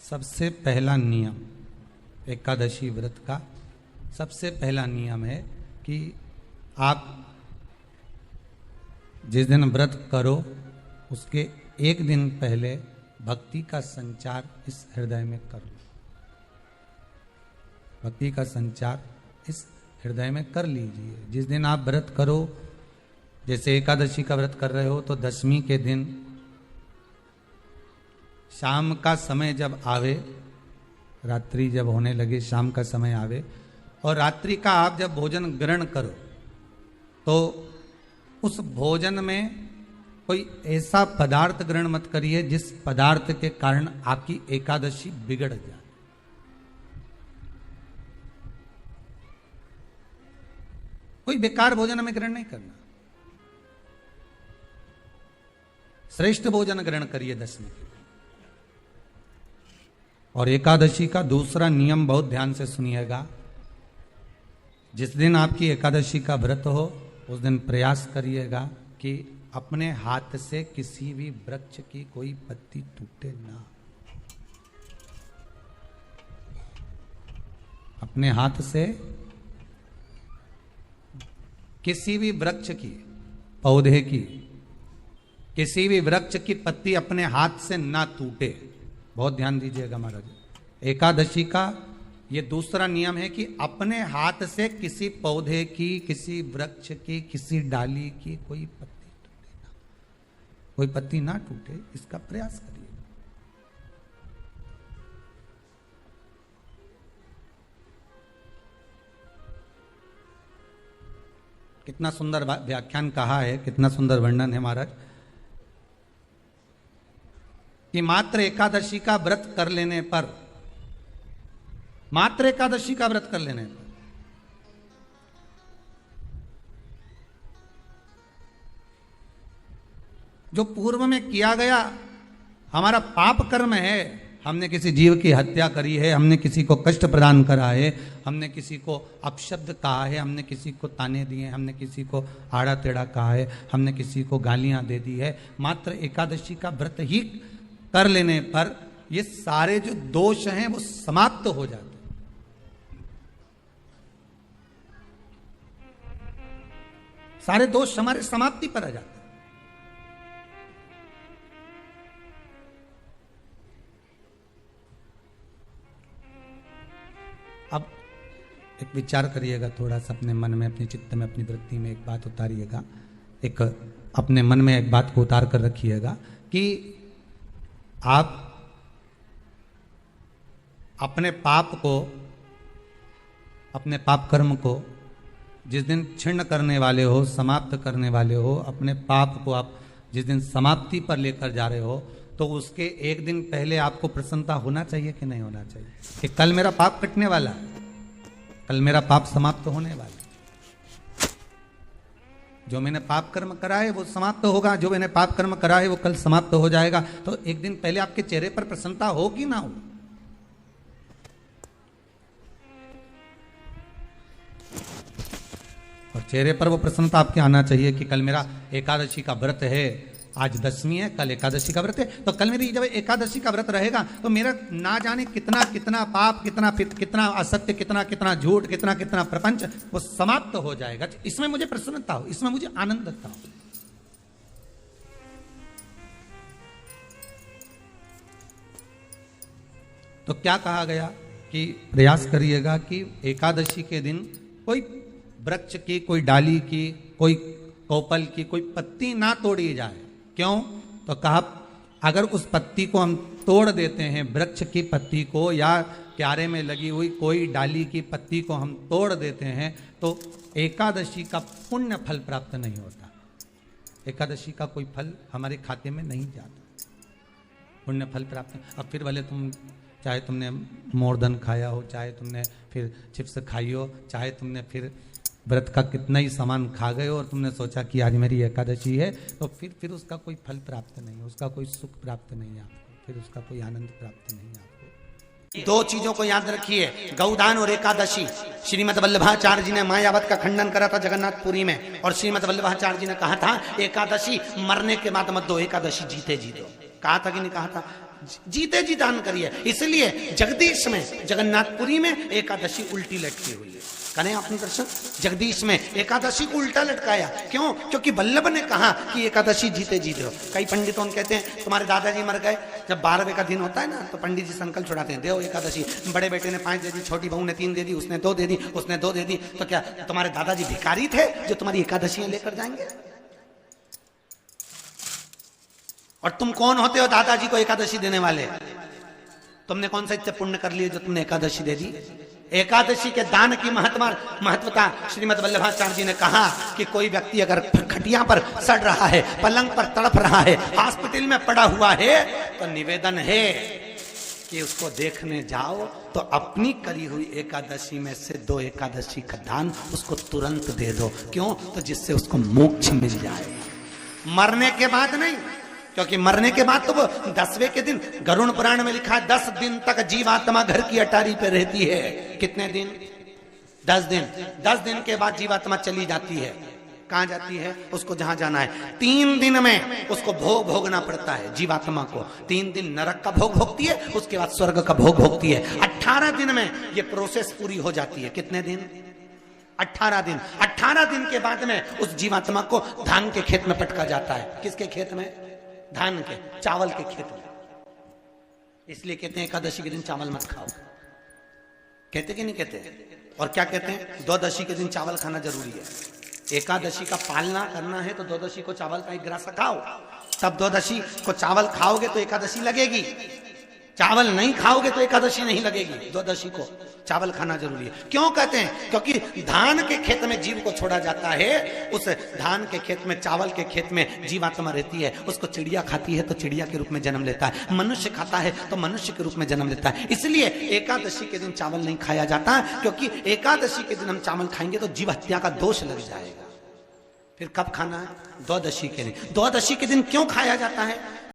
सबसे पहला नियम एकादशी व्रत का सबसे पहला नियम है कि आप जिस दिन व्रत करो उसके एक दिन पहले भक्ति का संचार इस हृदय में कर लो। भक्ति का संचार इस हृदय में कर लीजिए। जिस दिन आप व्रत करो, जैसे एकादशी का व्रत कर रहे हो तो दशमी के दिन शाम का समय जब आवे, रात्रि जब होने लगे, शाम का समय आवे और रात्रि का आप जब भोजन ग्रहण करो तो उस भोजन में कोई ऐसा पदार्थ ग्रहण मत करिए जिस पदार्थ के कारण आपकी एकादशी बिगड़ जाए। कोई बेकार भोजन हमें ग्रहण नहीं करना, श्रेष्ठ भोजन ग्रहण करिए दशमी के। और एकादशी का दूसरा नियम बहुत ध्यान से सुनिएगा। जिस दिन आपकी एकादशी का व्रत हो उस दिन प्रयास करिएगा कि अपने हाथ से किसी भी वृक्ष की कोई पत्ती टूटे ना। अपने हाथ से किसी भी वृक्ष की, पौधे की, किसी भी वृक्ष की पत्ती अपने हाथ से ना टूटे। बहुत ध्यान दीजिएगा महाराज। एकादशी का ये दूसरा नियम है कि अपने हाथ से किसी पौधे की, किसी वृक्ष की, किसी डाली की कोई पत्ती टूटे ना, कोई पत्ती ना टूटे, इसका प्रयास करिए। कितना सुंदर व्याख्यान कहा है, कितना सुंदर वर्णन है महाराज कि मात्र एकादशी का व्रत कर लेने पर, मात्र एकादशी का व्रत कर लेने पर जो पूर्व में किया गया हमारा पाप कर्म है, हमने किसी जीव की हत्या करी है, हमने किसी को कष्ट प्रदान करा है, हमने किसी को अपशब्द कहा है, हमने किसी को ताने दिए, हमने किसी को आड़ा टेढ़ा कहा है, हमने किसी को गालियां दे दी है, मात्र एकादशी का व्रत ही कर लेने पर ये सारे जो दोष हैं वो समाप्त हो जाते हैं। सारे दोष हमारे समाप्ति पर आ जाते हैं। अब एक विचार करिएगा थोड़ा सा अपने मन में, अपने चित्त में, अपनी वृत्ति में एक बात उतारिएगा। एक अपने मन में एक बात को उतार कर रखिएगा कि आप अपने पाप को, अपने पाप कर्म को जिस दिन छिन्न करने वाले हो, समाप्त करने वाले हो, अपने पाप को आप जिस दिन समाप्ति पर लेकर जा रहे हो तो उसके एक दिन पहले आपको प्रसन्नता होना चाहिए कि नहीं होना चाहिए कि कल मेरा पाप कटने वाला है, कल मेरा पाप समाप्त होने वाला है। जो मैंने पाप कर्म करा है वो समाप्त होगा, जो मैंने पाप कर्म करा है वो कल समाप्त हो जाएगा। तो एक दिन पहले आपके चेहरे पर प्रसन्नता हो कि ना हो? और चेहरे पर वो प्रसन्नता आपके आना चाहिए कि कल मेरा एकादशी का व्रत है, आज दशमी है, कल एकादशी का व्रत है, तो कल मेरी जब एकादशी का व्रत रहेगा तो मेरा ना जाने कितना कितना पाप, कितना असत्य, कितना झूठ, कितना प्रपंच वो समाप्त हो जाएगा। इसमें मुझे प्रसन्नता हो, इसमें मुझे आनंदता हो। तो क्या कहा गया कि प्रयास करिएगा कि एकादशी के दिन कोई वृक्ष की, कोई डाली की, कोई कोपल की कोई पत्ती ना तोड़ी जाए। क्यों? तो कहा अगर उस पत्ती को हम तोड़ देते हैं, वृक्ष की पत्ती को या क्यारे में लगी हुई कोई डाली की पत्ती को हम तोड़ देते हैं तो एकादशी का पुण्य फल प्राप्त नहीं होता, एकादशी का कोई फल हमारे खाते में नहीं जाता, पुण्य फल प्राप्त। अब फिर भले तुम, चाहे तुमने मोरधन खाया हो, चाहे तुमने फिर चिप्स खाई हो, चाहे तुमने फिर व्रत का कितना ही सामान खा गए और तुमने सोचा कि आज मेरी एकादशी है, तो फिर उसका कोई फल प्राप्त नहीं है, उसका कोई सुख प्राप्त नहीं है आपको, फिर उसका कोई आनंद प्राप्त नहीं है आपको। दो चीजों को याद रखिए, गौदान और एकादशी। श्रीमद् वल्लभाचार्य जी ने मायावत का खंडन करा था जगन्नाथपुरी में, और श्रीमद् वल्लभाचार्य जी ने कहा था एकादशी मरने के बाद मत दो, एकादशी जीते जी दो। कहा था कि नहीं कहा था? जीते जी दान करिए। इसलिए जगदीश में, जगन्नाथपुरी में एकादशी उल्टी लटकी हुई है। करें अपने दर्शन। जगदीश में एकादशी को उल्टा लटकाया, क्यों? क्योंकि वल्लभ ने कहा कि एकादशी जीते जी दो। कई पंडितों कहते हैं तुम्हारे दादाजी मर गए, जब 12वें का दिन होता है ना तो पंडित जी संकल्प छुड़ाते हैं, देव एकादशी। बड़े बेटे ने 5 दे दी, छोटी बहू ने 3 दे दी, उसने 2 दे दी, उसने 2 दे दी, तो क्या तुम्हारे दादाजी भिखारी थे जो तुम्हारी एकादशियां लेकर जाएंगे? और तुम कौन होते हो दादाजी को एकादशी देने वाले? तुमने कौन सा इतने पुण्य कर लिए जो तुमने एकादशी दे दी? एकादशी के दान की महत्वता श्रीमद् वल्लभाचार्य जी ने कहा कि कोई व्यक्ति अगर खटिया पर सड़ रहा है, पलंग पर तड़प रहा है, हॉस्पिटल में पड़ा हुआ है, तो निवेदन है कि उसको देखने जाओ तो अपनी करी हुई एकादशी में से 2 एकादशी का दान उसको तुरंत दे दो। क्यों? तो जिससे उसको मोक्ष मिल जाए, मरने के बाद नहीं। क्योंकि मरने के बाद तो वो 10वें के दिन, गरुड़ पुराण में लिखा है 10 दिन तक जीवात्मा घर की अटारी पे रहती है। कितने दिन? 10 दिन। 10 दिन के बाद जीवात्मा चली जाती है। कहां जाती है? उसको जहां जाना है। 3 दिन में उसको भोग भोगना पड़ता है जीवात्मा को। 3 दिन नरक का भोग भोगती है, उसके बाद स्वर्ग का भोग भोगती है। 18 दिन में ये प्रोसेस पूरी हो जाती है। कितने दिन? 18 दिन। 18 दिन के बाद में उस जीवात्मा को धान के खेत में पटका जाता है। किसके खेत में? धान के, चावल के खेत में। इसलिए कहते हैं एकादशी के दिन चावल मत खाओ। कहते कि नहीं कहते? और क्या कहते हैं? द्वादशी के दिन चावल खाना जरूरी है। एकादशी का पालना करना है तो द्वादशी को चावल का 1 गिलास खाओ, तब द्वादशी को चावल खाओगे तो एकादशी लगेगी। चावल नहीं खाओगे तो एकादशी नहीं लगेगी। द्वादशी को चावल खाना जरूरी है। क्यों कहते हैं? क्योंकि धान के खेत में जीव को छोड़ा जाता है, उस धान के खेत में, चावल के खेत में जीवात्मा रहती है। उसको चिड़िया खाती है तो चिड़िया के रूप में जन्म लेता है, मनुष्य खाता है तो मनुष्य के रूप में जन्म लेता है। इसलिए एकादशी के दिन चावल नहीं खाया जाता, क्योंकि एकादशी के दिन हम चावल खाएंगे तो जीव हत्या का दोष लग जाएगा। फिर कब खाना है? द्वादशी के दिन। द्वादशी के दिन क्यों खाया जाता है?